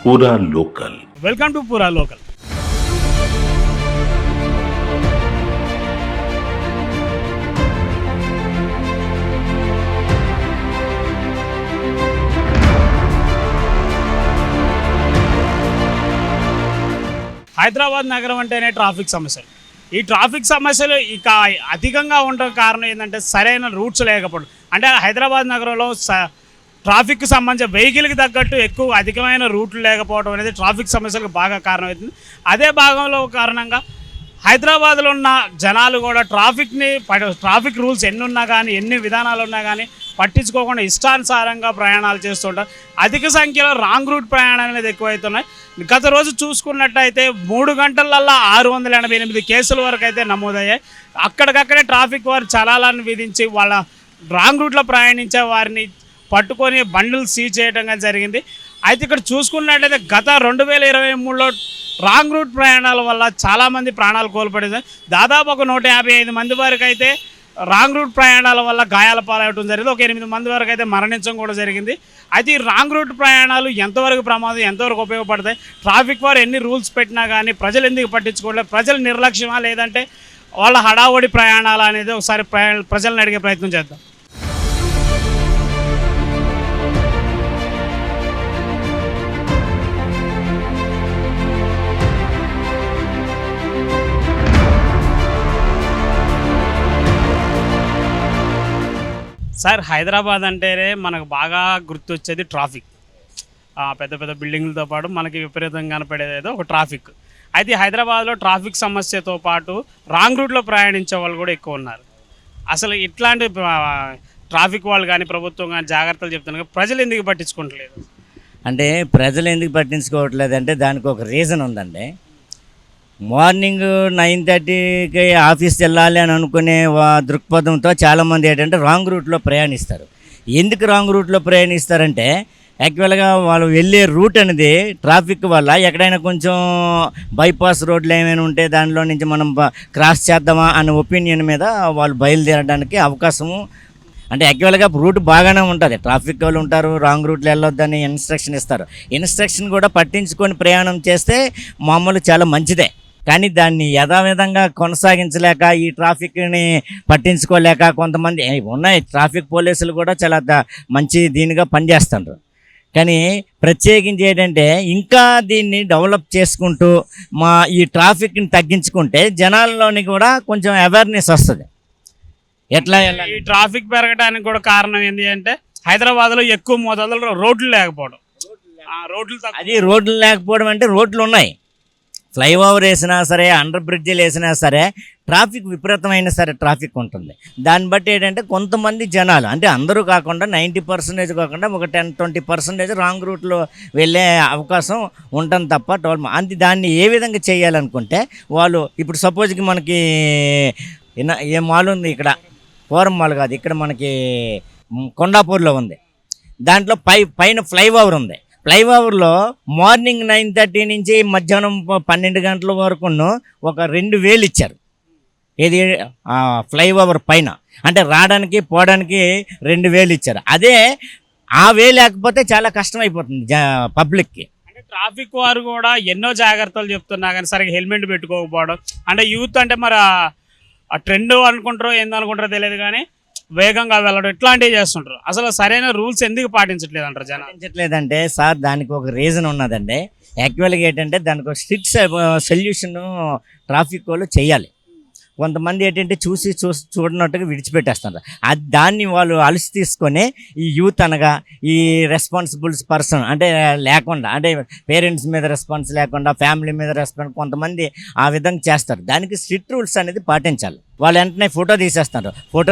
పూరా local. Welcome to పూరా local. Hyderabad నగరం అంటేనే ట్రాఫిక్ సమస్యలు. ఈ ట్రాఫిక్ సమస్యలు ఇక అధికంగా ఉండడం కారణం ఏంటంటే సరైన రూట్స్ లేకపోవడం. అంటే హైదరాబాద్ నగరంలో ట్రాఫిక్కి సంబంధించిన వెహికల్కి తగ్గట్టు ఎక్కువ అధికమైన రూట్లు లేకపోవడం అనేది ట్రాఫిక్ సమస్యలకు బాగా కారణమవుతుంది. అదే భాగంలో కారణంగా హైదరాబాద్లో ఉన్న జనాలు కూడా ట్రాఫిక్ రూల్స్ ఎన్ని ఉన్నా కానీ ఎన్ని విధానాలు ఉన్నా కానీ పట్టించుకోకుండా ఇష్టానుసారంగా ప్రయాణాలు చేస్తుంటారు. అధిక సంఖ్యలో రాంగ్ రూట్ ప్రయాణాలు అనేది ఎక్కువవుతున్నాయి. గత రోజు చూసుకున్నట్టయితే 3 గంటలల్లో 688 కేసుల వరకు అయితే నమోదయ్యాయి. అక్కడికక్కడే ట్రాఫిక్ వారు చలాలను విధించి వాళ్ళ రాంగ్ రూట్లో ప్రయాణించే వారిని పట్టుకొని బండ్లు సీజ్ చేయడం కానీ జరిగింది. అయితే ఇక్కడ చూసుకున్నట్టయితే గత 2023లో రాంగ్ రూట్ ప్రయాణాల వల్ల చాలామంది ప్రాణాలు కోల్పోయింది. దాదాపు ఒక 155 మంది వరకు అయితే రాంగ్ రూట్ ప్రయాణాల వల్ల గాయాల పాలవడం జరిగింది. ఒక 8 మంది వరకు అయితే మరణించడం కూడా జరిగింది. అయితే ఈ రాంగ్ రూట్ ప్రయాణాలు ఎంతవరకు ప్రమాదం, ఎంతవరకు ఉపయోగపడతాయి, ట్రాఫిక్ వారు ఎన్ని రూల్స్ పెట్టినా కానీ ప్రజలు ఎందుకు పట్టించుకోవట్లేదు, ప్రజలు నిర్లక్ష్యమా లేదంటే వాళ్ళ హడావుడి ప్రయాణాలు అనేది ఒకసారి ప్రజలను అడిగే ప్రయత్నం చేద్దాం. సార్, హైదరాబాద్ అంటేనే మనకు బాగా గుర్తొచ్చేది ట్రాఫిక్. పెద్ద పెద్ద బిల్డింగ్లతో పాటు మనకి విపరీతంగా కనపడేది ఒక ట్రాఫిక్. అయితే హైదరాబాద్లో ట్రాఫిక్ సమస్యతో పాటు రాంగ్ రూట్లో ప్రయాణించే వాళ్ళు కూడా ఎక్కువ ఉన్నారు. అసలు ఇట్లాంటి ట్రాఫిక్ వాళ్ళు కానీ ప్రభుత్వం కానీ జాగ్రత్తలు చెప్తున్నారు, ప్రజలు ఎందుకు పట్టించుకోవట్లేదు? అంటే ప్రజలు ఎందుకు పట్టించుకోవట్లేదు అంటే దానికి ఒక రీజన్ ఉందండి. మార్నింగ్ 9:30కి ఆఫీస్కి వెళ్ళాలి అని అనుకునే దృక్పథంతో చాలామంది ఏంటంటే రాంగ్ రూట్లో ప్రయాణిస్తారు. ఎందుకు రాంగ్ రూట్లో ప్రయాణిస్తారంటే యాక్చువల్గా వాళ్ళు వెళ్ళే రూట్ అనేది ట్రాఫిక్ వల్ల ఎక్కడైనా కొంచెం బైపాస్ రోడ్లు ఏమైనా ఉంటే దానిలో నుంచి మనం క్రాస్ చేద్దామా అనే ఒపీనియన్ మీద వాళ్ళు బయలుదేరడానికి అవకాశము. అంటే యాక్చువల్గా రూట్ బాగానే ఉంటుంది, ట్రాఫిక్ వాళ్ళు ఉంటారు, రాంగ్ రూట్లో వెళ్ళొద్దని ఇన్స్ట్రక్షన్ ఇస్తారు. ఇన్స్ట్రక్షన్ కూడా పట్టించుకొని ప్రయాణం చేస్తే మామూలు చాలా మంచిదే. కానీ దాన్ని యథావిధంగా కొనసాగించలేక ఈ ట్రాఫిక్ని పట్టించుకోలేక కొంతమంది ఉన్నాయి. ట్రాఫిక్ పోలీసులు కూడా చాలా మంచి దీనిగా పనిచేస్తారు. కానీ ప్రత్యేకించి ఏంటంటే ఇంకా దీన్ని డెవలప్ చేసుకుంటూ ఈ ట్రాఫిక్ని తగ్గించుకుంటే జనాల్లోని కూడా కొంచెం అవేర్నెస్ వస్తుంది. ఎట్లా ఈ ట్రాఫిక్ పెరగడానికి కూడా కారణం ఏంటి అంటే హైదరాబాద్లో ఎక్కువ మోతాదులో రోడ్లు లేకపోవడం. రోడ్లు లేకపోవడం అంటే రోడ్లు ఉన్నాయి, ఫ్లైఓవర్ వేసినా సరే, అండర్ బ్రిడ్జిలు వేసినా సరే ట్రాఫిక్ విపరీతమైన సరే ట్రాఫిక్ ఉంటుంది. దాన్ని బట్టి ఏంటంటే కొంతమంది జనాలు, అంటే అందరూ కాకుండా 90% కాకుండా ఒక 10-20% రాంగ్ రూట్లో వెళ్ళే అవకాశం ఉంటుంది తప్ప అంటే దాన్ని ఏ విధంగా చేయాలనుకుంటే వాళ్ళు ఇప్పుడు సపోజ్కి మనకి ఏ మాల్ ఉంది, ఇక్కడ ఫోరం మాల్ కాదు, ఇక్కడ మనకి కొండాపూర్లో ఉంది. దాంట్లో పైన ఫ్లైఓవర్ ఉంది. ఫ్లైఓవర్లో మార్నింగ్ 9:30 నుంచి మధ్యాహ్నం 12 గంటల వరకు ఒక 2,000 ఇచ్చారు. ఇది ఫ్లైఓవర్ పైన అంటే రావడానికి పోవడానికి 2,000 ఇచ్చారు. అదే ఆ వే లేకపోతే చాలా కష్టం అయిపోతుంది పబ్లిక్కి. అంటే ట్రాఫిక్ వారు కూడా ఎన్నో జాగ్రత్తలు చెప్తున్నా కానీ సరిగ్గా హెల్మెట్ పెట్టుకోకపోవడం, అంటే యూత్ అంటే మరి ఆ ట్రెండ్ అనుకుంటారో ఏందనుకుంటారో తెలియదు కానీ వేగంగా వెళ్ళడం ఇట్లాంటివి చేస్తుంటారు. అసలు సరైన రూల్స్ ఎందుకు పాటించట్లేదు అంటారు జనం? పాటించట్లేదంటే సార్ దానికి ఒక రీజన్ ఉన్నదండి. యాక్చువల్గా ఏంటంటే దానికి ఒక స్ట్రిక్ట్ సొల్యూషన్ ట్రాఫిక్ వాళ్ళు చేయాలి. కొంతమంది ఏంటంటే చూడనట్టుగా విడిచిపెట్టేస్తున్నారు. దాన్ని వాళ్ళు అలసి తీసుకొని ఈ యూత్ అనగా ఈ రెస్పాన్సిబుల్స్ పర్సన్ అంటే లేకుండా, అంటే పేరెంట్స్ మీద రెస్పాన్స్ లేకుండా ఫ్యామిలీ మీద రెస్పాన్స్ కొంతమంది ఆ విధంగా చేస్తారు. దానికి స్ట్రిక్ట్ రూల్స్ అనేది పాటించాలి. వాళ్ళు వెంటనే ఫోటో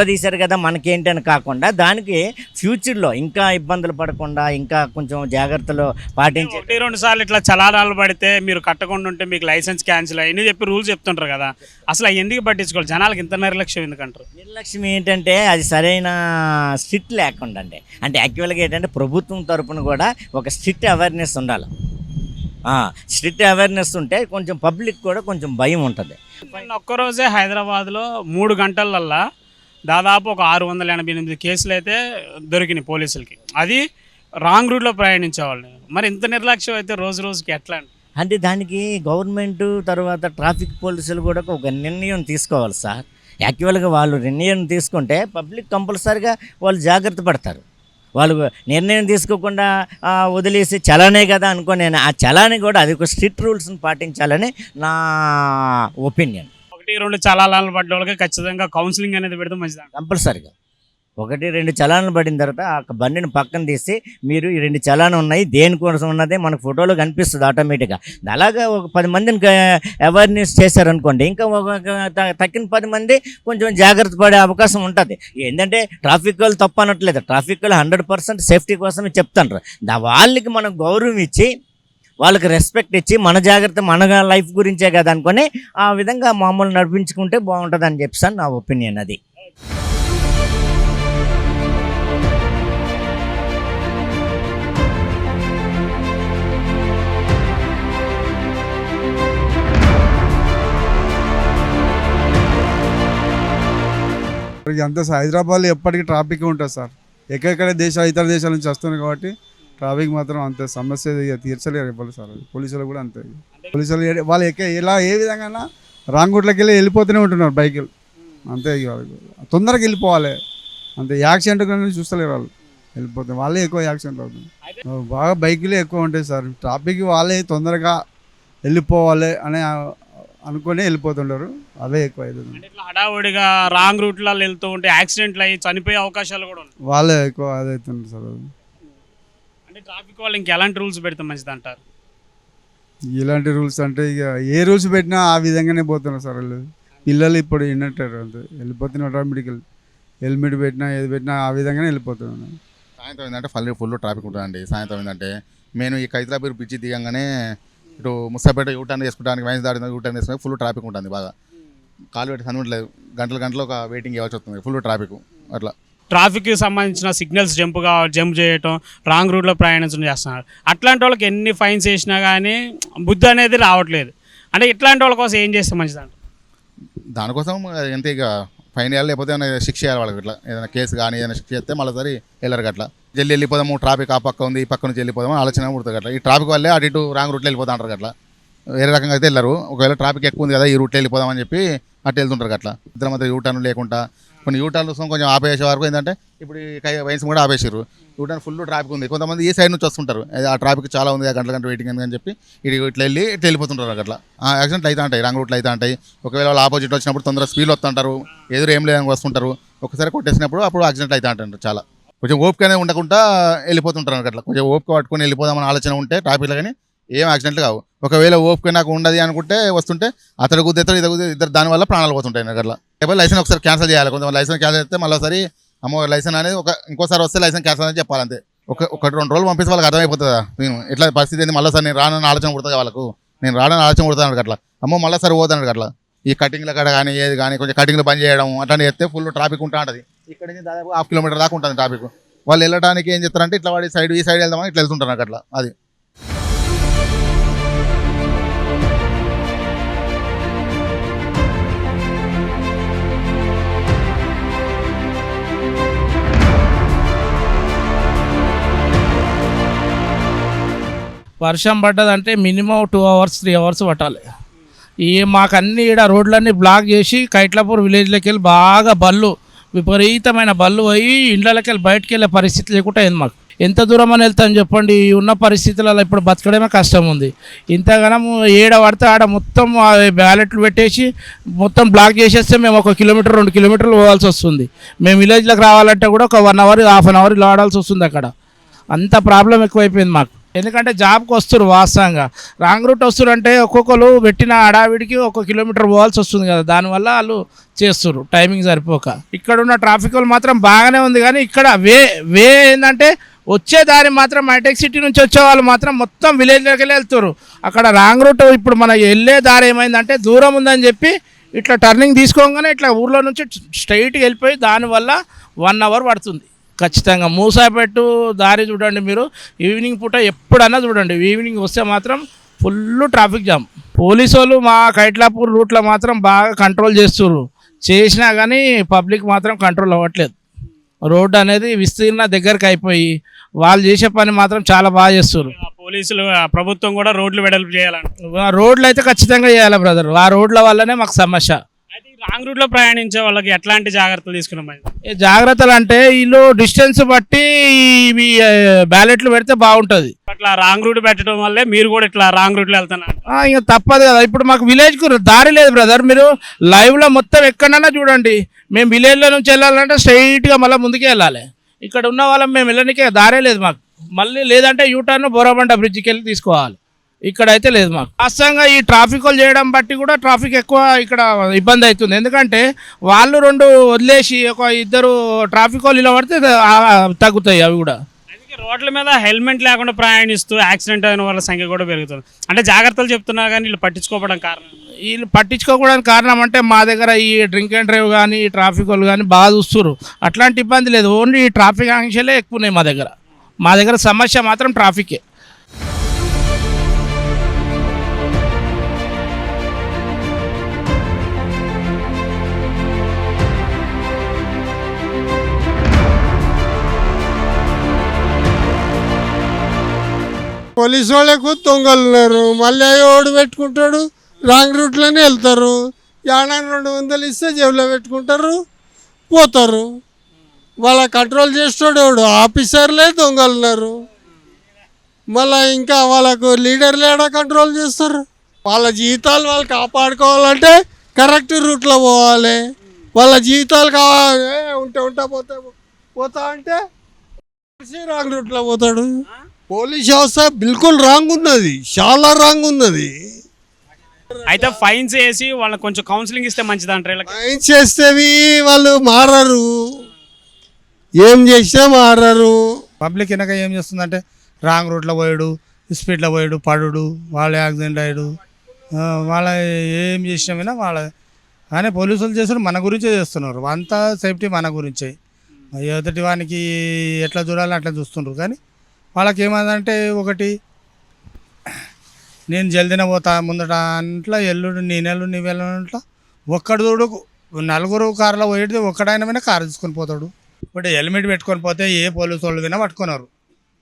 తీశారు కదా మనకేంటి అని కాకుండా దానికి ఫ్యూచర్లో ఇంకా ఇబ్బందులు పడకుండా ఇంకా కొంచెం జాగ్రత్తలు పాటించి 1-2 సార్లు ఇట్లా చలానాలు పడితే మీరు కట్టకుండా ఉంటే మీకు లైసెన్స్ క్యాన్సిల్ అయ్యి చెప్పి రూల్స్ చెప్తుంటారు కదా, అసలు ఎందుకు పట్టించుకోవాలి? జనాలకు ఇంత నిర్లక్ష్యం ఎందుకంటారు? నిర్లక్ష్యం ఏంటంటే అది సరైన స్ట్రిక్ట్ లేకుండా అంటే యాక్చువల్గా ఏంటంటే ప్రభుత్వం తరపున కూడా ఒక స్ట్రిక్ట్ అవేర్నెస్ ఉండాలి. స్ట్రిక్ట్ అవేర్నెస్ ఉంటే కొంచెం పబ్లిక్ కూడా కొంచెం భయం ఉంటుంది. ఒక్కరోజే హైదరాబాద్లో 3 గంటలల్లా దాదాపు ఒక 688 కేసులు అయితే దొరికినాయి పోలీసులకి. అది రాంగ్ రూట్లో ప్రయాణించే వాళ్ళని. మరి ఇంత నిర్లక్ష్యం అయితే రోజు రోజుకి ఎట్లా అండి? అంటే దానికి గవర్నమెంట్ తర్వాత ట్రాఫిక్ పోలీసులు కూడా ఒక నిర్ణయం తీసుకోవాలి సార్. యాక్చువల్గా వాళ్ళు నిర్ణయం తీసుకుంటే పబ్లిక్ కంపల్సరీగా వాళ్ళు జాగ్రత్త పడతారు. వాళ్ళు నిర్ణయం తీసుకోకుండా వదిలేసి చలానే కదా అనుకో, నేను ఆ చలాని కూడా అది ఒక స్ట్రిక్ట్ రూల్స్ని పాటించాలని నా ఒపీనియన్. 1-2 చలానాలు పడ్డ వాళ్ళకి ఖచ్చితంగా కౌన్సిలింగ్ అనేది పెడితే మంచిది. కంపల్సరీగా 1-2 చలానాలు పడిన తర్వాత ఆ బండిని పక్కన తీసి మీరు ఈ 2 చలానాలు ఉన్నాయి దేనికోసం ఉన్నదే మనకు ఫోటోలో కనిపిస్తుంది ఆటోమేటిక్గా. అలాగా ఒక 10 మందిని అవేర్నెస్ చేశారనుకోండి, ఇంకా తక్కిన 10 మంది కొంచెం జాగ్రత్త పడే అవకాశం ఉంటుంది. ఏంటంటే ట్రాఫిక్ వాళ్ళు తప్పు అనట్లేదు, ట్రాఫిక్ వాళ్ళు 100% సేఫ్టీ కోసమే చెప్తారు. వాళ్ళకి మనం గౌరవం ఇచ్చి వాళ్ళకి రెస్పెక్ట్ ఇచ్చి మన జాగ్రత్త మన లైఫ్ గురించే కదా అనుకొని ఆ విధంగా మామూలు నడిపించుకుంటే బాగుంటుంది అని చెప్పాను నా ఒపీనియన్ అది. అంతే సార్, హైదరాబాద్లో ఎప్పటికీ ట్రాఫిక్ ఉంటుంది సార్. ఎక్కడెక్కడ ఇతర దేశాల నుంచి వస్తుంది కాబట్టి ట్రాఫిక్ మాత్రం అంతే సమస్య తీర్చలేరు ఇవ్వాలి సార్. పోలీసులు కూడా అంతే, పోలీసులు వాళ్ళు ఏ విధంగా రాంగ్ రూట్లోకి వెళ్ళిపోతూనే ఉంటున్నారు బైకులు. అంతే తొందరగా వెళ్ళిపోవాలి అంతే. యాక్సిడెంట్ కానీ చూస్తలేరు వాళ్ళు, వెళ్ళిపోతారు వాళ్ళే ఎక్కువ యాక్సిడెంట్ అవుతుంది. బాగా బైకులే ఎక్కువ ఉంటాయి సార్. ట్రాఫిక్ వాళ్ళే తొందరగా వెళ్ళిపోవాలి అని అనుకుని వెళ్ళిపోతుంటారు, అవే ఎక్కువ అవుతుంది. హడావుడిగా రాంగ్ రూట్లలో వెళ్తూ ఉంటే యాక్సిడెంట్లు అయ్యి చనిపోయే అవకాశాలు కూడా ఉన్నాయి. వాళ్ళే ఎక్కువ అదే అవుతుంది సార్. అంటే ట్రాఫిక్ వాళ్ళు ఇంకెలాంటి రూల్స్ పెడితే మంచిది అంటారు? ఇలాంటి రూల్స్ అంటే ఇక ఏ రూల్స్ పెట్టినా ఆ విధంగానే పోతున్నారు సార్ వాళ్ళు. పిల్లలు ఇప్పుడు విన్నట్టారు అంతే, వెళ్ళిపోతున్నారు ఆటోమేటికల్. హెల్మెట్ పెట్టినా ఏది పెట్టినా ఆ విధంగానే వెళ్ళిపోతున్నాను. సాయంత్రం ఏంటంటే ఫుల్ ట్రాఫిక్ ఉంటుందండి. సాయంత్రం ఏంటంటే నేను ఈ ఖైరతాబాద్ బ్రిడ్జి దిగంగానే ఇటు ముసాపేట యూటర్న్ చేసుకోవడానికి వైన్స్ దాడిన యూటర్న్ చేసుకుని ఫుల్ ట్రాఫిక్ ఉంటుంది. బాగా కాలు పెట్టి సందట్లేదు, గంటలు ఒక వెయిటింగ్ ఇవ్వాల్సి వస్తుంది, ఫుల్ ట్రాఫిక్. అట్లా ట్రాఫిక్కి సంబంధించిన సిగ్నల్స్ జంప్ చేయటం, రాంగ్ రూట్లో ప్రయాణించడం చేస్తున్నారు. అట్లాంటి వాళ్ళకి ఎన్ని ఫైన్స్ వేసినా కానీ బుద్ధి అనేది రావట్లేదు. అంటే ఇట్లాంటి వాళ్ళ కోసం ఏం చేస్తే మంచిదంట? దానికోసం ఎంత ఇక ఫైన్ వేయాలి, లేకపోతే ఏమైనా శిక్ష చేయాలి వాళ్ళకి. ఇట్లా ఏదైనా కేసు కానీ ఏదైనా శిక్ష చేస్తే మళ్ళీసారి వెళ్ళరు. అట్లా జల్లి వెళ్ళిపోదాము, ట్రాఫిక్ ఆ పక్క ఉంది ఈ పక్క నుంచి వెళ్ళిపోదాము ఆలోచన పుడుతుంది. అట్లా ఈ ట్రాఫిక్ వల్లే అటు ఇటు రాంగ్ రూట్లో వెళ్ళిపోతా అంటారు. అట్లా వేరే రకంగా అయితే వెళ్ళరు. ఒకవేళ ట్రాఫిక్ ఎక్కువ ఉంది కదా ఈ రూట్లో వెళ్ళిపోదామని చెప్పి అటు వెళ్తుంటారు. అట్లా ఇద్దరు మధ్య యూటర్న్ లేకుండా కొన్ని యూటర్న్ కోసం కొంచెం ఆపేసే వరకు ఏంటంటే ఇప్పుడు ఈ వైన్స్ కూడా ఆపేసారు. యూటర్న్ ఫుల్ ట్రాఫిక్ ఉంది, కొంతమంది ఈ సైడ్ నుంచి వస్తుంటారు, ఆ ట్రాఫిక్ చాలా ఉంది, గంట వెయిటింగ్ అని చెప్పి ఇట్లా వెళ్ళిపోతుంటారు. అట్లా యాక్సిడెంట్లు అయితే ఉంటాయి, రాంగ్ రూట్లు అయితే ఉంటాయి. ఒకవేళ వాళ్ళు ఆపోజిట్ వచ్చినప్పుడు తొందరగా స్పీడ్ వస్తుంటారు, ఎదురు ఏం లేదని వస్తుంటారు, ఒకసారి కొట్టేసినప్పుడు అప్పుడు యాక్సిడెంట్ అయితే అంటారు. చాలా కొంచెం ఓపికనే ఉండకుండా వెళ్ళిపోతుంటారు. అట్లా కొంచెం ఓపిక పట్టుకొని వెళ్ళిపోదామని ఆలోచన ఉంటే ట్రాఫిక్లో కానీ ఏం యాక్సిడెంట్లు కావు. ఒకవేళ ఓపిక నాకు ఉండదు అనుకుంటే వస్తుంటే అతడు గుద్దేతాడు ఇద్దరు దానివల్ల ప్రాణాలు పోతుంటాయి. అట్లా లేకపోతే లైసెన్స్ ఒకసారి క్యాన్సిల్ చేయాలి. కొంతమంది లైసెన్స్ క్యాన్సిల్ చేస్తే మళ్ళీ అమ్మో లైసెన్స్ అనేది ఇంకోసారి వస్తే లైసెన్స్ క్యాన్సిల్ అని చెప్పాలంతే. 1-2 రోజులు పంపిస్తే వాళ్ళకి అర్థమైపోతుందా నేను ఇట్లా పరిస్థితి ఏంది, మళ్ళీ నేను రానని ఆలోచన పుడుతుంది వాళ్ళకు. నేను రానని ఆలోచన పుడుతాను అట్లా, అమ్మో మళ్ళీ పోతాను అట్లా. ఈ కటింగ్ల కాడ కానీ ఏది కానీ కొంచెం కటింగ్లు బంద్ చేయడం అట్లాంటి చేస్తే ఫుల్ ట్రాఫిక్ ఉంటా ఉంటుంది. ఇక్కడ నుంచి దాదాపు 1/2 కిలోమీటర్ దాకా ఉంటుంది ట్రాఫిక్. వాళ్ళు వెళ్ళడానికి ఏం చేస్తారంటే ఇట్లా వాడి ఈ సైడ్ వెళ్దామని ఇట్లా వెళ్తుంటారు అట్లా. అది వర్షం పడ్డదంటే మినిమం 2 hours 3 hours పట్టాలి. మాకు అన్ని ఈడ రోడ్లన్నీ బ్లాక్ చేసి కైట్లాపూర్ విలేజ్లోకి వెళ్ళి బాగా విపరీతమైన బళ్ళు పోయి ఇండ్లకి వెళ్ళి బయటకు వెళ్ళే పరిస్థితి లేకుండా అయింది మాకు. ఎంత దూరం అని వెళ్తాను చెప్పండి, ఉన్న పరిస్థితులలో ఇప్పుడు బతకడమే కష్టం ఉంది. ఇంతగానం ఏడ పడితే ఆడ మొత్తం బ్యాలెట్లు పెట్టేసి మొత్తం బ్లాక్ చేసేస్తే మేము 1 కిలోమీటర్ 2 కిలోమీటర్లు పోవాల్సి వస్తుంది. మేము విలేజ్లోకి రావాలంటే కూడా ఒక 1 hour 1/2 hour ఇలా ఆడాల్సి వస్తుంది. అక్కడ అంత ప్రాబ్లం ఎక్కువైపోయింది మాకు. ఎందుకంటే జాబ్కి వస్తారు, వాస్తవంగా రాంగ్ రూట్ వస్తారు అంటే ఒక్కొక్కరు పెట్టిన అడావిడికి 1 కిలోమీటర్ పోవాల్సి వస్తుంది కదా, దానివల్ల వాళ్ళు చేస్తారు టైమింగ్ సరిపోక. ఇక్కడ ఉన్న ట్రాఫిక్ వాళ్ళు మాత్రం బాగానే ఉంది, కానీ ఇక్కడ వే ఏంటంటే వచ్చే దారి మాత్రం హైటెక్ సిటీ నుంచి వచ్చే వాళ్ళు మాత్రం మొత్తం విలేజ్లోకి వెళ్ళి వెళ్తారు. అక్కడ రాంగ్ రూట్ ఇప్పుడు మన వెళ్ళే దారి ఏమైందంటే దూరం ఉందని చెప్పి ఇట్లా టర్నింగ్ తీసుకోగానే ఇట్లా ఊర్లో నుంచి స్ట్రైట్గా వెళ్ళిపోయి దానివల్ల 1 hour పడుతుంది ఖచ్చితంగా. మూసాపేట దారి చూడండి మీరు, ఈవినింగ్ పూట ఎప్పుడన్నా చూడండి, ఈవినింగ్ వస్తే మాత్రం ఫుల్ ట్రాఫిక్ జామ్. పోలీసు వాళ్ళు మా కైట్లాపూర్ రూట్లో మాత్రం బాగా కంట్రోల్ చేస్తున్నారు, చేసినా కానీ పబ్లిక్ మాత్రం కంట్రోల్ అవ్వట్లేదు. రోడ్డు అనేది విస్తీర్ణ దగ్గరికి అయిపోయి వాళ్ళు చేసే పని మాత్రం చాలా బాగా చేస్తారు. పోలీసులు ప్రభుత్వం కూడా రోడ్లు వెడల్పు చేయాలంట. రోడ్లు అయితే ఖచ్చితంగా చేయాలి బ్రదర్. ఆ రోడ్ల వల్లనే మాకు సమస్య. అయితే ఈ రాంగ్ రూట్లో ప్రయాణించే వాళ్ళకి ఎట్లాంటి జాగ్రత్తలు తీసుకున్నాం? ఈ జాగ్రత్తలు అంటే వీళ్ళు డిస్టెన్స్ బట్టి ఇవి బ్యాలెట్లు పెడితే బాగుంటుంది. అట్లా రాంగ్ రూట్ పెట్టడం వల్లే మీరు కూడా ఇట్లా రాంగ్ రూట్లో వెళ్తున్నారు. ఇంకా తప్పదు కదా. ఇప్పుడు మాకు విలేజ్కు దారి లేదు బ్రదర్. మీరు లైవ్లో మొత్తం ఎక్కడైనా చూడండి. మేము విలేజ్లో నుంచి వెళ్ళాలంటే స్ట్రైట్గా మళ్ళీ ముందుకే వెళ్ళాలి. ఇక్కడ ఉన్న వాళ్ళం మేము వెళ్ళడానికే దారే లేదు మాకు. మళ్ళీ లేదంటే యూటర్న్ బోరాబండ బ్రిడ్జికి వెళ్ళి తీసుకోవాలి. ఇక్కడైతే లేదు మాకు. వాస్తవంగా ఈ ట్రాఫిక్ చేయడం బట్టి కూడా ట్రాఫిక్ ఎక్కువ ఇక్కడ ఇబ్బంది అవుతుంది. ఎందుకంటే వాళ్ళు 2 వదిలేసి ఒక 2 ట్రాఫిక్ వాళ్ళు ఇలా పడితే తగ్గుతాయి అవి కూడా. అందుకే రోడ్ల మీద హెల్మెట్ లేకుండా ప్రయాణిస్తూ యాక్సిడెంట్ అయిన వాళ్ళ సంఖ్య కూడా పెరుగుతుంది. అంటే జాగ్రత్తలు చెప్తున్నా కానీ వీళ్ళు పట్టించుకోవడం కారణం. వీళ్ళు పట్టించుకోకూడడానికి కారణం అంటే మా దగ్గర ఈ డ్రింక్ అండ్ డ్రైవ్ కానీ ఈ ట్రాఫిక్ వాళ్ళు కానీ బాగా చూస్తారు. అట్లాంటి ఇబ్బంది లేదు. ఓన్లీ ఈ ట్రాఫిక్ ఆంక్షలే ఎక్కువ ఉన్నాయి మా దగ్గర. మా దగ్గర సమస్య మాత్రం ట్రాఫికే. పోలీసు వాళ్ళకు దొంగలు ఉన్నారు. మళ్ళీ ఓడి పెట్టుకుంటాడు. రాంగ్ రూట్లోనే వెళ్తారు. ఏడాది 200 ఇస్తే జేబులో పెట్టుకుంటారు, పోతారు. వాళ్ళ కంట్రోల్ చేస్తాడు ఎవడు? ఆఫీసర్లే దొంగలు ఉన్నారు. మళ్ళీ ఇంకా వాళ్ళకు లీడర్లు ఏడా కంట్రోల్ చేస్తారు? వాళ్ళ జీవితాలు వాళ్ళు కాపాడుకోవాలంటే కరెక్ట్ రూట్లో పోవాలి. వాళ్ళ జీవితాలు కావాలి ఉంటా పోతా అంటే రాంగ్ రూట్లో పోతాడు. పోలీస్ వ్యవస్థ బిల్కుల్ రాంగ్ ఉన్నది, చాలా రాంగ్ ఉన్నది. అయితే ఫైన్స్ వేసి వాళ్ళకి కొంచెం కౌన్సిలింగ్ ఇస్తే మంచిది అంటారు. ఫైన్స్ చేస్తేవి వాళ్ళు మారరు, ఏం చేసినా మారరు. పబ్లిక్ వెనక ఏం చేస్తుందంటే రాంగ్ రూట్లో పోయాడు, స్పీడ్లో పోయాడు, పడుడు, వాళ్ళు యాక్సిడెంట్ అయ్యాడు, వాళ్ళ ఏం చేసినా వినా వాళ్ళ కానీ పోలీసులు చేస్తారు మన గురించే చేస్తున్నారు. అంతా సేఫ్టీ మన గురించే. ఎదుటి వానికి ఎట్లా చూడాలో అట్లా చూస్తుండ్రు. కానీ వాళ్ళకి ఏమందంటే ఒకటి నేను జల్దిన పోతా ముందట అంట్లో ఎల్లుడు నేనెల్లు నీ వెళ్ళట్లా ఒక్కడు చూడు 4 కార్లో పోయేది ఒక్కడైనా వినా కారు తీసుకొని పోతాడు. ఇప్పుడు హెల్మెట్ పెట్టుకొని పోతే ఏ పోలీసు వాళ్ళు వినా పట్టుకున్నారు.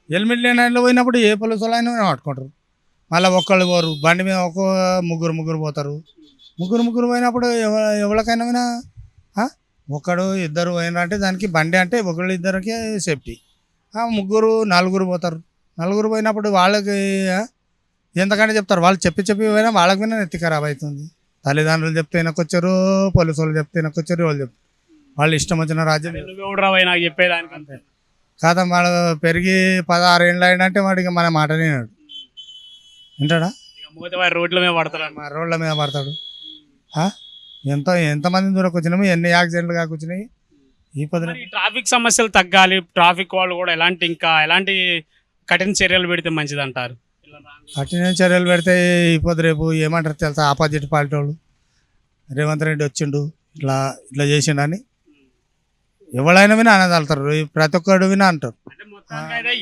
హెల్మెట్ లేని ఆయనలో పోయినప్పుడు ఏ పోలీసు వాళ్ళు అయినా వినా పట్టుకుంటారు. మళ్ళీ ఒక్కళ్ళు పోరు, బండి మీద ముగ్గురు పోతారు. ముగ్గురు పోయినప్పుడు ఎవరికైనా వినా ఒకడు 2 పోయినారంటే దానికి బండి అంటే 1-2కే సేఫ్టీ. 3-4 పోతారు. 4 పోయినప్పుడు వాళ్ళకి ఎంతకంటే చెప్తారు. వాళ్ళు చెప్పి పోయినా వాళ్ళకి వినా నెత్తి ఖరాబ్ అవుతుంది. తల్లిదండ్రులు చెప్తే వెనకొచ్చారు, పోలీసు వాళ్ళు చెప్తే వెనకొచ్చారు. వాళ్ళు చెప్తారు వాళ్ళు ఇష్టం వచ్చిన రాజ్యం నాకు చెప్పేదానికంటే కాదా. వాడు పెరిగి 16 ఏళ్ళు అయినంటే వాడికి మన మాట వినాడు. వింటాడా? రోడ్ల మీద పడతాడు, మా రోడ్ల మీద పడతాడు. ఎంతమంది దూరకు వచ్చినాము, ఎన్ని యాక్సిడెంట్లు కాకొచ్చినాయి. ఈ ట్రాఫిక్ సమస్యలు తగ్గాలి. ట్రాఫిక్ వాళ్ళు కూడా ఎలాంటి కఠిన చర్యలు పెడితే మంచిది అంటారు? కఠిన చర్యలు పెడితే ఇప్పుడు రేపు ఏమంటారు తెలుసా, ఆపోజిట్ పార్టీ వాళ్ళు రేవంత్ రెడ్డి వచ్చిండు ఇట్లా చేసిండని ఎవరైనా వినా అనేది వెళ్తారు. ప్రతి ఒక్కడు వినా అంటారు.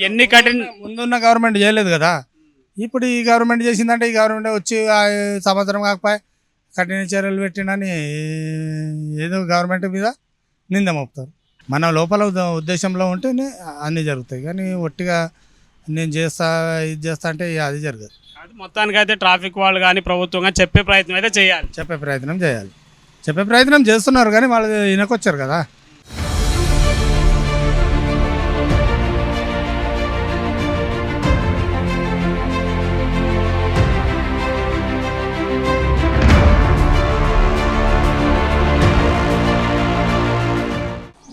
ఎన్ని కఠిన ముందున్న గవర్నమెంట్ చేయలేదు కదా. ఇప్పుడు ఈ గవర్నమెంట్ చేసిందంటే ఈ గవర్నమెంట్ వచ్చి సంవత్సరం కాకపోయి కఠిన చర్యలు పెట్టిండని ఏదో గవర్నమెంట్ మీద నింద మోపుతారు. మన లోపల ఉద్దేశంలో ఉంటేనే అన్నీ జరుగుతాయి. కానీ ఒట్టిగా నేను చేస్తా ఇది చేస్తా అంటే అది జరగదు. మొత్తానికి అయితే ట్రాఫిక్ వాళ్ళు కానీ ప్రభుత్వం కానీ చెప్పే ప్రయత్నం అయితే చేయాలి. చెప్పే ప్రయత్నం చేస్తున్నారు కానీ వాళ్ళు వినకొచ్చారు కదా.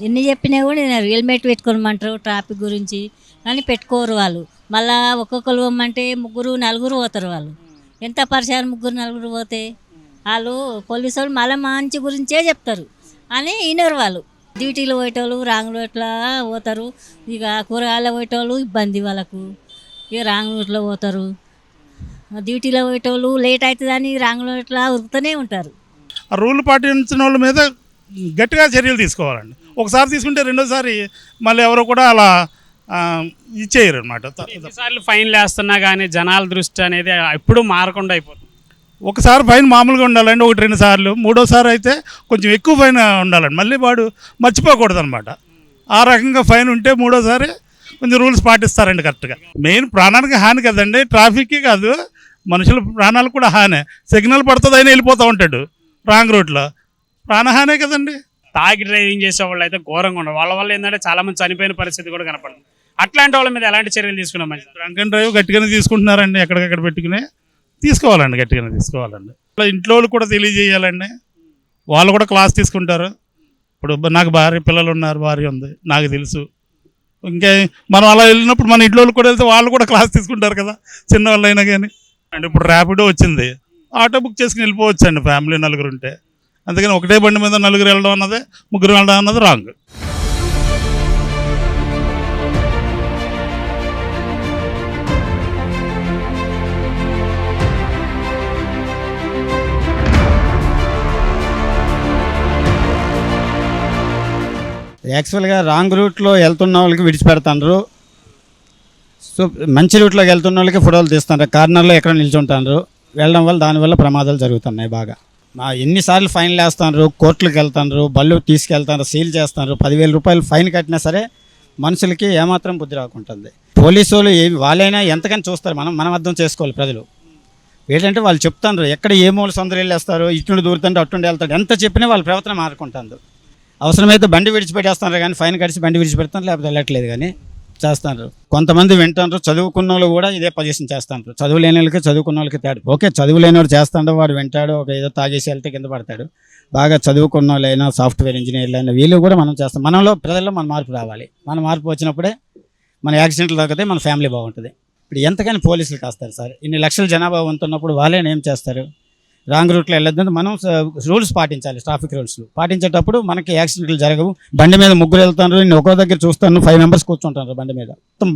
ఎన్ని చెప్పినా కూడా నేను హెల్మెట్ పెట్టుకోమంటారు ట్రాఫిక్ గురించి, కానీ పెట్టుకోరు వాళ్ళు. మళ్ళీ ఒక్కొక్కరు పోమంటే 3-4 పోతారు. వాళ్ళు ఎంత పరిచయం 3-4 పోతే వాళ్ళు పోలీసు వాళ్ళు మళ్ళీ మంచి గురించే చెప్తారు అని వినరు వాళ్ళు. డ్యూటీలో పోయేటోళ్ళు రాంగ్ రూట్లో పోతారు. ఇక కూరగాయలు పోయేటోళ్ళు ఇబ్బంది వాళ్ళకు, ఇక రాంగ్ రూట్లో పోతారు. డ్యూటీలో పోయేటోళ్ళు లేట్ అవుతుందని రాంగ్ రూట్లో ఉరుకుతూనే ఉంటారు. ఆ రూల్ పాటించిన వాళ్ళ మీద గట్టిగా చర్యలు తీసుకోవాలండి. ఒకసారి తీసుకుంటే రెండోసారి మళ్ళీ ఎవరో కూడా అలా ఇచ్చేయరు అనమాట. ఎన్నిసార్లు ఫైన్లు వేస్తున్నా కానీ జనాల దృష్టి అనేది ఎప్పుడు మారకుండా అయిపోతుంది. ఒకసారి ఫైన్ మామూలుగా ఉండాలండి, 1-2 సార్లు. 3వ సారి అయితే కొంచెం ఎక్కువ ఫైన్ ఉండాలండి. మళ్ళీ వాడు మర్చిపోకూడదు అనమాట. ఆ రకంగా ఫైన్ ఉంటే మూడోసారి కొంచెం రూల్స్ పాటిస్తారండి కరెక్ట్గా. మెయిన్ ప్రాణానికి హాని కదండి, ట్రాఫిక్కే కాదు మనుషుల ప్రాణాలు కూడా హానే. సిగ్నల్ పడుతుంది అయినా వెళ్ళిపోతూ ఉంటాడు రాంగ్ రూట్లో, ప్రాణహానే కదండి. తాగి డ్రైవింగ్ చేసే వాళ్ళు అయితే ఘోరంగా ఉండవు. వాళ్ళ వల్ల ఏంటంటే చాలా మంది చనిపోయిన పరిస్థితి కూడా కనపడుతుంది. అట్లాంటి వాళ్ళ మీద ఎలాంటి చర్యలు తీసుకున్నాం మంచిది? డ్రంక్ అండ్ డ్రైవ్ గట్టిగానే తీసుకుంటున్నారండి, ఎక్కడికక్కడ పెట్టుకుని తీసుకోవాలండి, గట్టిగానే తీసుకోవాలండి. ఇంట్లో వాళ్ళు కూడా తెలియజేయాలండి, వాళ్ళు కూడా క్లాస్ తీసుకుంటారు. ఇప్పుడు నాకు పిల్లలు ఉన్నారు, భార్య ఉంది, నాకు తెలుసు. ఇంకా మనం అలా వెళ్ళినప్పుడు మన ఇంట్లో వాళ్ళు కూడా వెళ్తే వాళ్ళు కూడా క్లాస్ తీసుకుంటారు కదా, చిన్నవాళ్ళు అయినా కానీ. అండ్ ఇప్పుడు ర్యాపిడో వచ్చింది, ఆటో బుక్ చేసుకుని వెళ్ళిపోవచ్చు అండి ఫ్యామిలీ నలుగురు ఉంటే. అందుకని ఒకటే బండి మీద నలుగురు వెళ్ళడం అన్నది, ముగ్గురు వెళ్ళడం అన్నది రాంగ్. యాక్చువల్గా రాంగ్ రూట్లో వెళ్తున్న వాళ్ళకి విడిచిపెడతారు. సో మంచి రూట్లోకి వెళ్తున్న వాళ్ళకి ఫోటోలు తీస్తున్నారు, కార్నర్లో ఎక్కడ నిల్చుంటారు. వెళ్ళడం వల్ల దానివల్ల ప్రమాదాలు జరుగుతున్నాయి బాగా. ఎన్నిసార్లు ఫైన్లు వేస్తున్నారు, కోర్టులకు వెళ్తున్నారు, బళ్ళు తీసుకెళ్తారు, సీల్ చేస్తున్నారు. 10,000 రూపాయలు ఫైన్ కట్టినా సరే మనుషులకి ఏమాత్రం బుద్ధి రాకుంటుంది. పోలీసు వాళ్ళు వాళ్ళైనా ఎంతకని చూస్తారు, మనం అర్థం చేసుకోవాలి. ప్రజలు ఏంటంటే వాళ్ళు చెప్తారు ఎక్కడ ఏ మూల సొందరు వెళ్ళేస్తారు, ఇటుండి దూరుతుంటే అటుండి వెళ్తాడు, ఎంత చెప్పినా వాళ్ళ ప్రవర్తన మారుకుంటారు. అవసరమైతే బండి విడిచిపెట్టేస్తున్నారు కానీ ఫైన్ కడిచి బండి విడిచిపెడతారు, లేకపోతే వెళ్ళట్లేదు కానీ చేస్తారు. కొంతమంది వింటారు, చదువుకున్న వాళ్ళు కూడా ఇదే పొజిషన్ చేస్తారు. చదువు లేని వాళ్ళకి చదువుకున్న వాళ్ళకి తేడా. ఓకే, చదువు లేని వాడు చేస్తాడు, వాడు వింటాడు, ఒక ఏదో తాగేసి వెళ్తే కింద పడతాడు. బాగా చదువుకున్న వాళ్ళైనా సాఫ్ట్వేర్ ఇంజనీర్లు అయినా వీళ్ళు కూడా మనం చేస్తాం. మనలో ప్రజల్లో మన మార్పు రావాలి. మన మార్పు వచ్చినప్పుడే మన యాక్సిడెంట్లు తగ్గితే మన ఫ్యామిలీ బాగుంటుంది. ఇప్పుడు ఎంతకని పోలీసులు కాస్తారు సార్, ఇన్ని లక్షల జనాభా ఉంటున్నప్పుడు వాళ్ళని ఏం చేస్తారు? రాంగ్ రూట్లో వెళ్ళొద్దంటే మనం రూల్స్ పాటించాలి. ట్రాఫిక్ రూల్స్ పాటించేటప్పుడు మనకి యాక్సిడెంట్లు జరగవు. బండి మీద ముగ్గురు వెళ్తారు, నేను ఒక్కో దగ్గర చూస్తాను 5 మెంబర్స్ కూర్చుంటారు బండి మీద. మొత్తం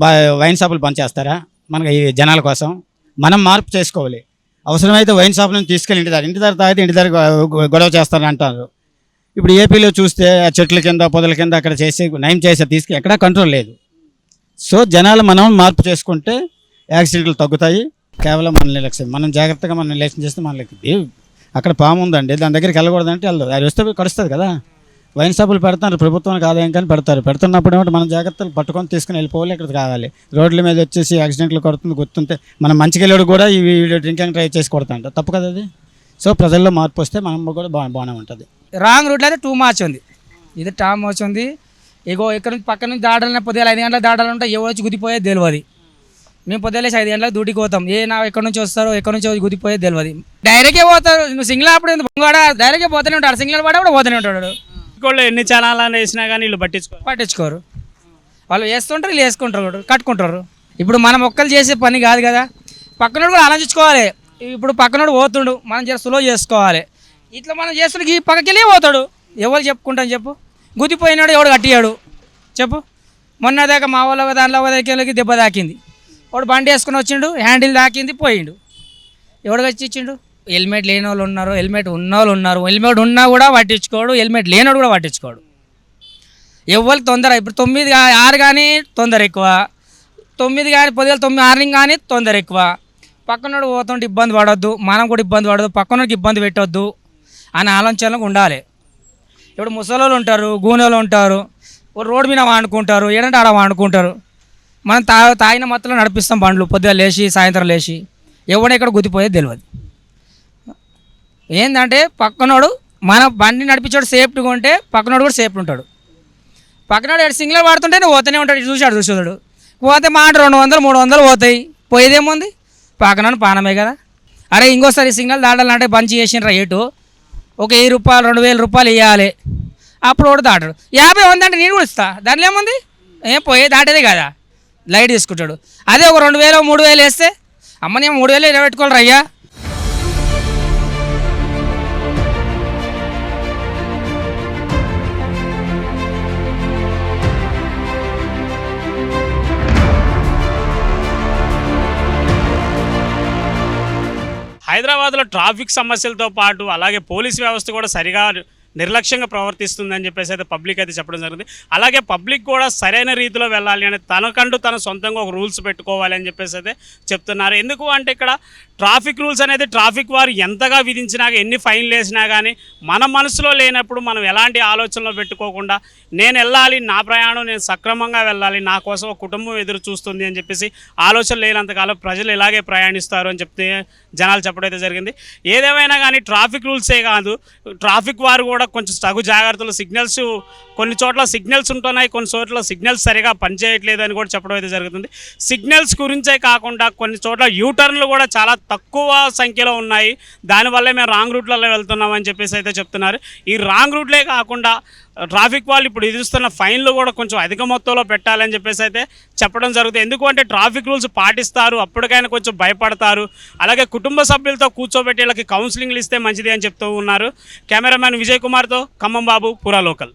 వైన్ షాపులు పనిచేస్తారా మనకి ఈ జనాల కోసం? మనం మార్పు చేసుకోవాలి. అవసరమైతే వైన్ షాప్ నుంచి తీసుకెళ్ళి ఇంటి దగ్గర తాగితే ఇంటి దగ్గర గొడవ చేస్తారని అంటారు. ఇప్పుడు ఏపీలో చూస్తే ఆ చెట్ల కింద పొదల కింద అక్కడ చేసి నయం చేసే ఎక్కడా కంట్రోల్ లేదు. సో జనాలు మనం మార్పు చేసుకుంటే యాక్సిడెంట్లు తగ్గుతాయి. కేవలం మన నిర్లక్ష్యం, మనం జాగ్రత్తగా మనం నిర్లక్ష్యం చేస్తే మనకి అక్కడ పాము ఉందండి, దాని దగ్గరికి వెళ్ళకూడదంటే వెళ్ళదు, అది వస్తే కడుస్తుంది కదా. వైన్ షాపులు పెడతారు, ప్రభుత్వానికి ఆదాయం కానీ పెడుతున్నప్పుడు ఏమంటే మనం జాగ్రత్తలు పట్టుకొని తీసుకుని వెళ్ళిపోవాలి. ఇక్కడ కావాలి రోడ్ల మీద వచ్చేసి యాక్సిడెంట్లు కొడుతుంది గుర్తుంటే మనం మంచికెళ్ళాడు కూడా ఈ డ్రింకింగ్ ట్రై చేసి కొడతాంట, తప్పు కదా అది. సో ప్రజల్లో మార్పు వస్తే మనం కూడా బాగానే ఉంటుంది. రాంగ్ రూట్లో అయితే 2 మార్చ్ ఉంది, ఇది టామ్ మార్చ్ ఉంది. ఇగో ఇక్కడ నుంచి పక్క నుంచి దాడాలన్నా పొద్దున 5 గంటలకు దాడాలంటే ఎవరు వచ్చి గుద్దిపోయేది తెలియదు. మేము పొద్దులేసి 5 గంటలకు డ్యూటీకి పోతాం, ఎక్కడి నుంచి వస్తారో ఎక్కడి నుంచి గుద్దిపోయేది తెలియదు. డైరెక్ట్గా పోతారు. నువ్వు సింగిల్ అప్పుడు కూడా డైరెక్ట్గా పోతూనే ఉంటాడు, సింగిల్ పడా కూడా పోతూనే ఉంటాడు. వాళ్ళు ఎన్ని ఛానల్ వేసినా కానీ వీళ్ళు పట్టించుకోరు. వాళ్ళు వేస్తుంటారు, వీళ్ళు వేసుకుంటారు, కట్టుకుంటారు. ఇప్పుడు మనం ఒక్కరు చేసే పని కాదు కదా, పక్కనోడు కూడా ఆలోచించుకోవాలి. ఇప్పుడు పక్కనోడు పోతుండు, మనం జర స్లో చేసుకోవాలి. ఇట్లా మనం చేస్తుంటే ఈ పక్కకెళ్ళి పోతాడు, ఎవరు చెప్పుకుంటాం చెప్పు? గుద్దిపోయినాడు ఎవడు కట్టియాడు చెప్పు? మొన్న దాకా మా వాళ్ళ దాంట్లో దగ్గరికి దెబ్బ తాకింది, వాడు బండి వేసుకుని వచ్చిండు, హ్యాండిల్ తాకింది, పోయిండు. ఎవడు వచ్చి ఇచ్చిండు? హెల్మెట్ లేని వాళ్ళు ఉన్నారు, హెల్మెట్ ఉన్న వాళ్ళు ఉన్నారు. హెల్మెట్ ఉన్నా కూడా పట్టించుకోడు, హెల్మెట్ లేనివాడు కూడా పట్టించుకోడు. ఎవరికి తొందర, ఇప్పుడు 9-6 కానీ తొందర ఎక్కువ, 9 కానీ పొద్దున 9-6 కానీ తొందర ఎక్కువ. పక్కనోడు పోతుంటే ఇబ్బంది పడొద్దు, మనం కూడా ఇబ్బంది పడద్దు, పక్కనోడికి ఇబ్బంది పెట్టొద్దు అనే ఆలోచనలకు ఉండాలి. ఇప్పుడు ముసలోళ్ళు ఉంటారు, గూనెలు ఉంటారు, రోడ్డు మీద వాడుకుంటారు, ఏడంటే ఆడ వాడుకుంటారు. మనం తాగిన మొత్తంలో నడిపిస్తాం బండ్లు, పొద్దున లేచి సాయంత్రం లేచి, ఎవడో ఎక్కడ గుద్దిపోయేది తెలియదు. ఏంటంటే పక్కనోడు మన బండి నడిపించాడు సేఫ్టీగా ఉంటే పక్కనోడు కూడా సేఫ్టీ ఉంటాడు. పక్కనోడు సింగిల్ వాడుతుంటే నువ్వు పోతూనే ఉంటాడు, చూసాడు పోతే మాట 200-300 పోతాయి, పోయేదేముంది? పక్కనోడు పానమే కదా. అరే ఇంకోసారి సిగ్నల్ దాటాలంటే బంద్ చేసిన రేటు ఒక 1000 రూపాయలు 2000 రూపాయలు ఇవ్వాలి, అప్పుడు ఒకటి దాటాడు. 50 ఉందంటే నేను కూడా ఇస్తా, దాంట్లో ఏముంది? ఏం పోయే దాటేదే కదా, లైట్ తీసుకుంటాడు. అదే ఒక 2000-3000 వేస్తే అమ్మ నేను 3000 నిలబెట్టుకోవాలి అయ్యా. హైదరాబాద్లో ట్రాఫిక్ సమస్యలతో పాటు అలాగే పోలీస్ వ్యవస్థ కూడా సరిగా నిర్లక్ష్యంగా ప్రవర్తిస్తుందని చెప్పేసి అయితే పబ్లిక్ అయితే చెప్పడం జరిగింది. అలాగే పబ్లిక్ కూడా సరైన రీతిలో వెళ్ళాలి అని తనకంటూ తన సొంతంగా ఒక రూల్స్ పెట్టుకోవాలి అని చెప్పేసి అయితే చెప్తున్నారు. ఎందుకు అంటే ఇక్కడ ట్రాఫిక్ రూల్స్ అనేది ట్రాఫిక్ వారు ఎంతగా విధించినా ఎన్ని ఫైన్లు వేసినా కానీ మన మనసులో లేనప్పుడు మనం ఎలాంటి ఆలోచనలో పెట్టుకోకుండా నేను వెళ్ళాలి, నా ప్రయాణం నేను సక్రమంగా వెళ్ళాలి, నా కోసం ఒక కుటుంబం ఎదురు చూస్తుంది అని చెప్పేసి ఆలోచన లేనంతకాలం ప్రజలు ఇలాగే ప్రయాణిస్తారు అని చెప్తే జనాలు చెప్పడం అయితే జరిగింది. ఏదేమైనా కానీ ట్రాఫిక్ రూల్సే కాదు, ట్రాఫిక్ వారు కూడా కొంచెం తగు జాగ్రత్తలు, సిగ్నల్స్ కొన్ని చోట్ల సిగ్నల్స్ ఉంటున్నాయి, కొన్ని చోట్ల సిగ్నల్స్ సరిగా పనిచేయట్లేదు అని కూడా చెప్పడం అయితే జరుగుతుంది. సిగ్నల్స్ గురించే కాకుండా కొన్ని చోట్ల యూటర్న్లు కూడా చాలా తక్కువ సంఖ్యలో ఉన్నాయి, దానివల్లే మేము రాంగ్ రూట్లలో వెళ్తున్నాం అని చెప్పేసి అయితే చెప్తున్నారు. ఈ రాంగ్ రూట్లే కాకుండా ట్రాఫిక్ వాళ్ళు ఇప్పుడు విధిస్తున్న ఫైన్లు కూడా కొంచెం అధిక మొత్తంలో పెట్టాలని చెప్పేసి అయితే చెప్పడం జరుగుతుంది. ఎందుకంటే ట్రాఫిక్ రూల్స్ పాటిస్తారు, అప్పటికైనా కొంచెం భయపడతారు. అలాగే కుటుంబ సభ్యులతో కూర్చోబెట్టి వీళ్ళకి కౌన్సిలింగ్లు ఇస్తే మంచిది అని చెప్తూ ఉన్నారు. కెమెరామ్యాన్ విజయ్ కుమార్తో ఖమ్మం బాబు, పురా లోకల్.